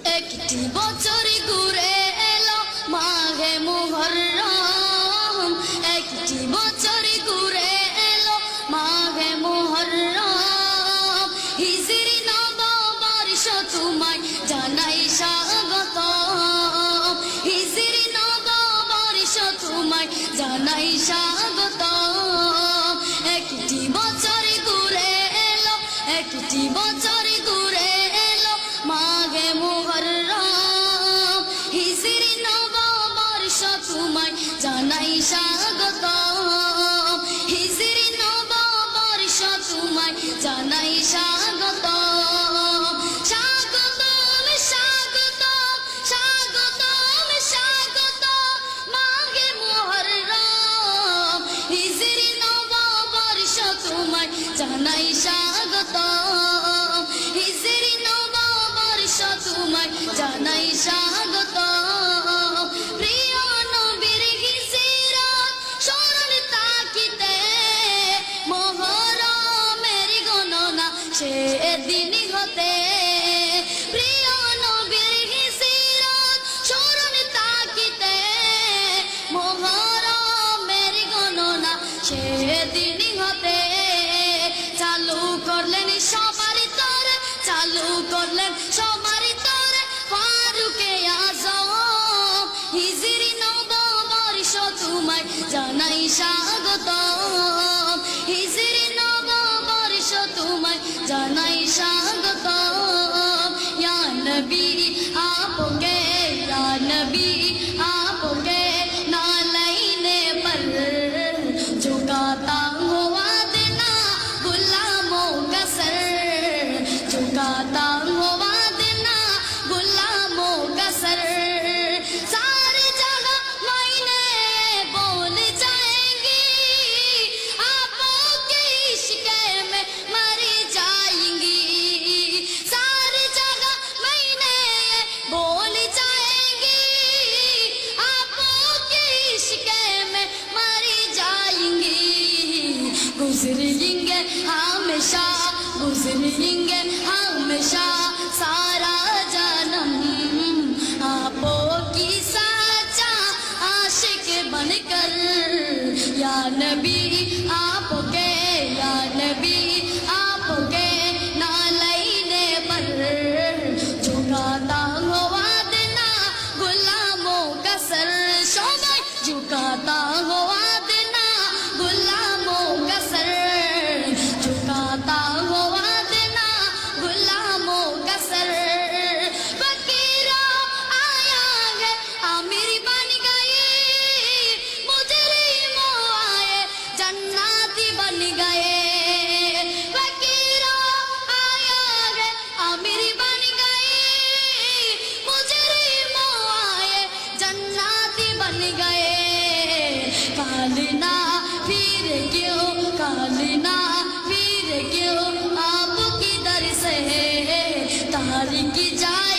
একটি বছর ঘুরে এলো মাঘে মুহররম, একটি বছর ঘুরে এলো মাঘে মুহররম। হিজরি নববর্ষ তোমায় জানাই স্বাগতম, হিজরি নববর্ষ তোমায় জানাই স্বাগতম। একটি বছর ঘুরে এলো, একটি বছর ঘুরে এলো মাঘে মুহররম। হিজরি নববর্ষ তোমায় জানাই স্বাগতম, হিজরি নববর্ষ তোমায় জানাই স্বাগতম। স্বাগতম স্বাগতম স্বাগতম স্বাগতম মাঘে মুহররম। হিজরি নববর্ষ তোমায় জানাই স্বাগতম, হিজরি নববর্ষ তোমায় জানাই স্বাগতম। প্রিয় নবীর হিজরত স্মরণ তাকিতে মুহররমের গণনা সেদিন হতে। প্রিয় নবীর হিজরত স্মরণ তাকিতে মুহররমের গণনা সেদিন হতে। চালু করলেন সবার তরে, চালু করলেন সবার তরে ফারুকে আজম। হিজরি নববর্ষ তোমায় জানাই স্বাগতম, হিজরি নববর্ষ তোমায় জানাই স্বাগতম। ইয়া নবী আপকে, ইয়া নবী আপকে नालैने पर झुकाता हुआ देना गुलामों का सर, झुकाता हुआ देना गुलामों का सर। सारी जगह मायने बोल जाएंगी, आपके इश्क में मर जाएंगी। सारी जगह मायने बोल जाएंगी, आपके इश्क में मर जाएंगी। गुजरेंगे हमेशा, गुजरेंगे हमेशा सारा जन्म आपकी सच्चा आशिक बनकर। या नबी आपके, या नबी आपके नालैने पर झुकाता हुआ देना गुलामों का सर। सबाई झुकाता हुआ देना गुलामों का सर, झुकाता हुआ देना गुलामों का सर। फकीरा आया है आमिर बन गए, मुजरिम आए जन्नती बन गए। फकीरा आया है आमिर बन गए, मुजरिम आए जन्नती बन गए। कालना फिर क्यों, कालना फिर क्यों आपकी दर से तारीकी जाए